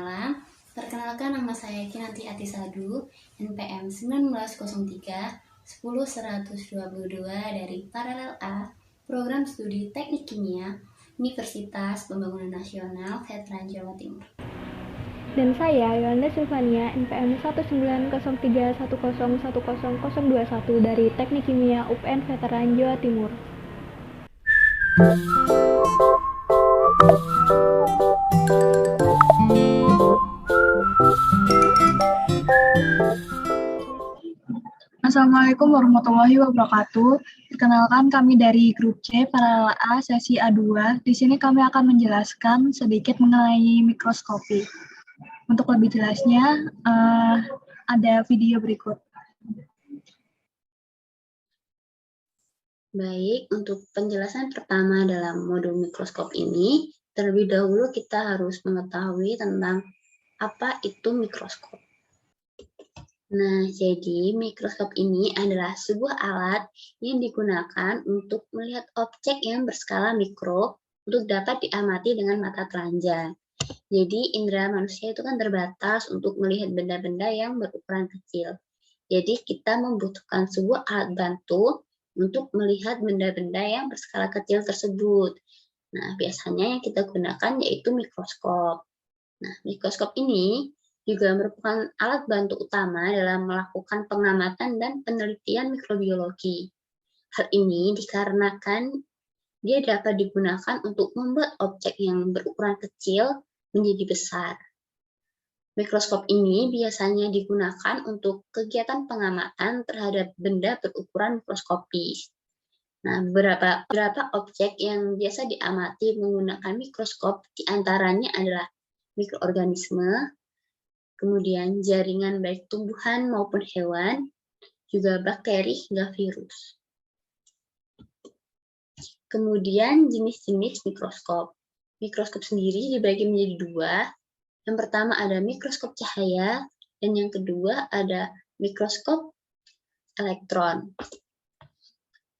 malam. Perkenalkan, nama saya Kinanti Atisadu, NPM 1903 10122 dari Paralel A, Program Studi Teknik Kimia, Universitas Pembangunan Nasional, Veteran Jawa Timur. Dan saya, Yolanda Silvania, NPM 193101010021 dari Teknik Kimia UPN Veteran Jawa Timur. Assalamualaikum warahmatullahi wabarakatuh. Perkenalkan, kami dari grup C Paralel A sesi A2. Di sini kami akan menjelaskan sedikit mengenai mikroskopi. Untuk lebih jelasnya, ada video berikut. Baik, untuk penjelasan pertama dalam modul mikroskop ini, terlebih dahulu kita harus mengetahui tentang apa itu mikroskop. Nah, jadi mikroskop ini adalah sebuah alat yang digunakan untuk melihat objek yang berskala mikro untuk dapat diamati dengan mata telanjang. Jadi, indera manusia itu kan terbatas untuk melihat benda-benda yang berukuran kecil. Jadi, kita membutuhkan sebuah alat bantu untuk melihat benda-benda yang berskala kecil tersebut. Nah, biasanya yang kita gunakan yaitu mikroskop. Nah, mikroskop ini juga merupakan alat bantu utama dalam melakukan pengamatan dan penelitian mikrobiologi. Hal ini dikarenakan dia dapat digunakan untuk membuat objek yang berukuran kecil menjadi besar. Mikroskop ini biasanya digunakan untuk kegiatan pengamatan terhadap benda berukuran mikroskopis. Nah, beberapa objek yang biasa diamati menggunakan mikroskop diantaranya adalah mikroorganisme, kemudian jaringan baik tumbuhan maupun hewan, juga bakteri hingga virus. Kemudian jenis-jenis mikroskop. Mikroskop sendiri dibagi menjadi dua. Yang pertama ada mikroskop cahaya, dan yang kedua ada mikroskop elektron.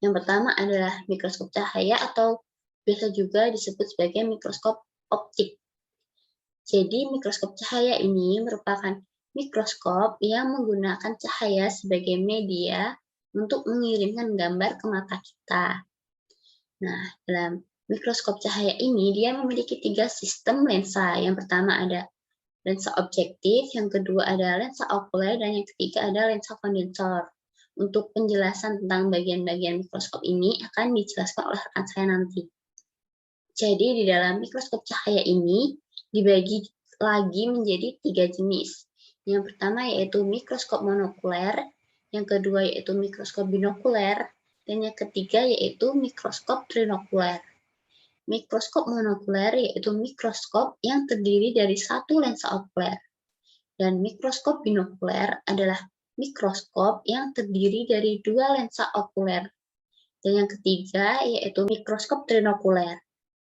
Yang pertama adalah mikroskop cahaya atau biasa juga disebut sebagai mikroskop optik. Jadi mikroskop cahaya ini merupakan mikroskop yang menggunakan cahaya sebagai media untuk mengirimkan gambar ke mata kita. Nah, dalam mikroskop cahaya ini dia memiliki 3 sistem lensa. Yang pertama ada lensa objektif, yang kedua ada lensa okuler, dan yang ketiga ada lensa kondensor. Untuk penjelasan tentang bagian-bagian mikroskop ini akan dijelaskan oleh rekan saya nanti. Jadi di dalam mikroskop cahaya ini dibagi lagi menjadi 3 jenis. Yang pertama yaitu mikroskop monokuler, yang kedua yaitu mikroskop binokuler, dan yang ketiga yaitu mikroskop trinokuler. Mikroskop monokuler yaitu mikroskop yang terdiri dari satu lensa okuler. Dan mikroskop binokuler adalah mikroskop yang terdiri dari 2 lensa okuler. Dan yang ketiga yaitu mikroskop trinokuler,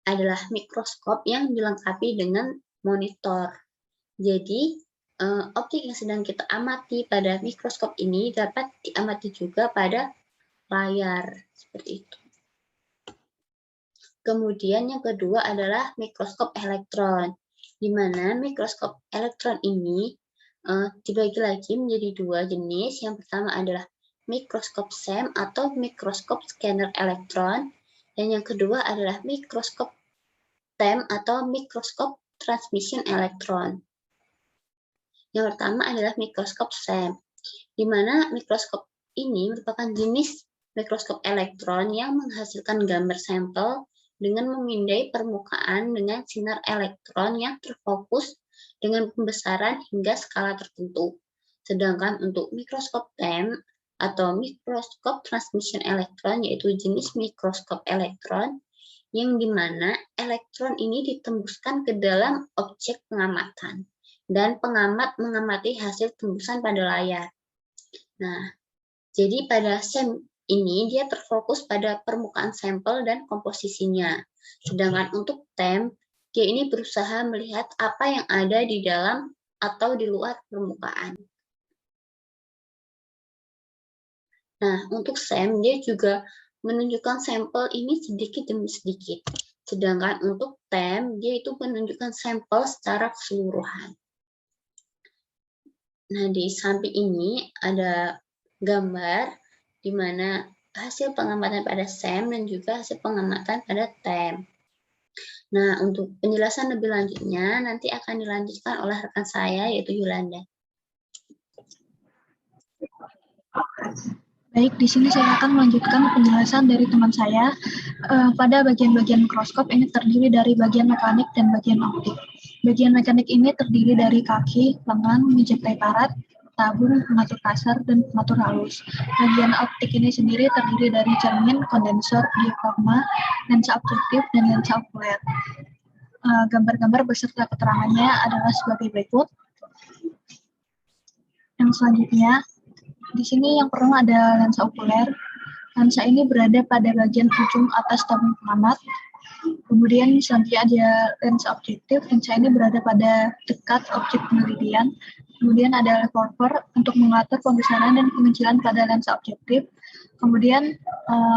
adalah mikroskop yang dilengkapi dengan monitor. Jadi, objek yang sedang kita amati pada mikroskop ini dapat diamati juga pada layar, seperti itu. Kemudian yang kedua adalah mikroskop elektron, di mana mikroskop elektron ini dibagi lagi menjadi 2 jenis. Yang pertama adalah mikroskop SEM atau mikroskop scanner elektron, dan yang kedua adalah mikroskop TEM atau mikroskop transmission elektron. Yang pertama adalah mikroskop SEM, di mana mikroskop ini merupakan jenis mikroskop elektron yang menghasilkan gambar sampel dengan memindai permukaan dengan sinar elektron yang terfokus dengan pembesaran hingga skala tertentu. Sedangkan untuk mikroskop TEM atau mikroskop transmission elektron yaitu jenis mikroskop elektron yang dimana elektron ini ditembuskan ke dalam objek pengamatan dan pengamat mengamati hasil tembusan pada layar. Nah, jadi pada SEM ini dia terfokus pada permukaan sampel dan komposisinya. Sedangkan untuk TEM, dia ini berusaha melihat apa yang ada di dalam atau di luar permukaan. Nah, untuk SEM dia juga menunjukkan sampel ini sedikit demi sedikit. Sedangkan untuk TEM, dia itu menunjukkan sampel secara keseluruhan. Nah, di samping ini ada gambar di mana hasil pengamatan pada SEM dan juga hasil pengamatan pada TEM. Nah, untuk penjelasan lebih lanjutnya nanti akan dilanjutkan oleh rekan saya yaitu Yolanda. Baik, di sini saya akan melanjutkan penjelasan dari teman saya. Pada bagian-bagian mikroskop ini terdiri dari bagian mekanik dan bagian optik. Bagian mekanik ini terdiri dari kaki, lengan, meja preparat, tabung, pengatur kasar, dan pengatur halus. Bagian optik ini sendiri terdiri dari cermin, kondensor, diafragma, lensa objektif, dan lensa okuler. Gambar-gambar beserta keterangannya adalah sebagai berikut. Yang selanjutnya, di sini yang pertama ada lensa okuler. Lensa ini berada pada bagian ujung atas tabung pengamat. Kemudian selanjutnya ada lensa objektif. Lensa ini berada pada dekat objek penelitian. Kemudian ada revolver untuk mengatur pembesaran dan pengecilan pada lensa objektif. Kemudian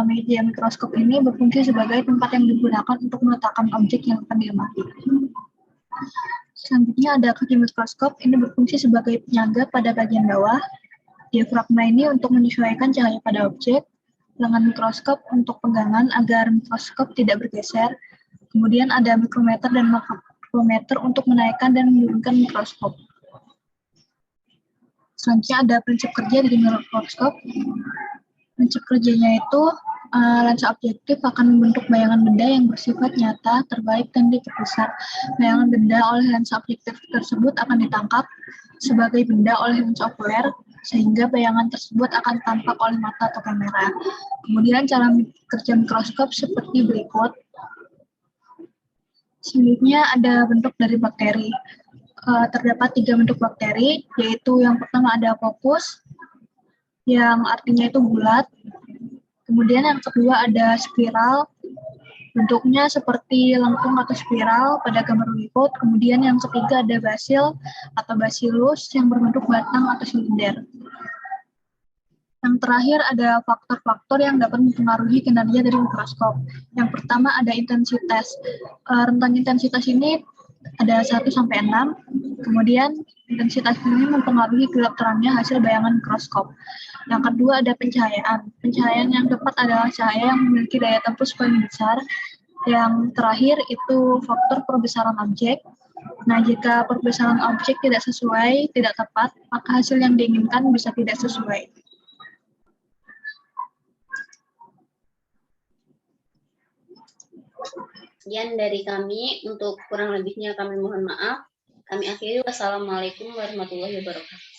media mikroskop ini berfungsi sebagai tempat yang digunakan untuk meletakkan objek yang akan diamati. Selanjutnya ada kaki mikroskop. Ini berfungsi sebagai penyangga pada bagian bawah. Diafragma ini untuk menyesuaikan cahaya pada objek. Lengan mikroskop untuk pegangan agar mikroskop tidak bergeser. Kemudian ada mikrometer dan makrometer untuk menaikkan dan menurunkan mikroskop. Selanjutnya ada prinsip kerja dari mikroskop. Prinsip kerjanya itu lensa objektif akan membentuk bayangan benda yang bersifat nyata, terbalik, dan diperbesar. Bayangan benda oleh lensa objektif tersebut akan ditangkap sebagai benda oleh lensa okuler, sehingga bayangan tersebut akan tampak oleh mata atau kamera. Kemudian cara kerja mikroskop seperti berikut. Selanjutnya ada bentuk dari bakteri. Terdapat 3 bentuk bakteri, yaitu yang pertama ada fokus, yang artinya itu bulat. Kemudian yang kedua ada spiral, bentuknya seperti lengkung atau spiral pada gambar berikut. Kemudian yang ketiga ada basil atau bacillus yang berbentuk batang atau silinder. Yang terakhir ada faktor-faktor yang dapat mempengaruhi kinerja dari mikroskop. Yang pertama ada intensitas. Rentang intensitas ini ada 1 sampai 6. Kemudian intensitas ini mempengaruhi gelap terangnya hasil bayangan mikroskop. Yang kedua ada pencahayaan. Pencahayaan yang tepat adalah cahaya yang memiliki daya tembus paling besar. Yang terakhir itu faktor perbesaran objek. Nah, jika perbesaran objek tidak sesuai, tidak tepat, maka hasil yang diinginkan bisa tidak sesuai. Sekian dari kami, untuk kurang lebihnya kami mohon maaf. Kami akhiri, wassalamualaikum warahmatullahi wabarakatuh.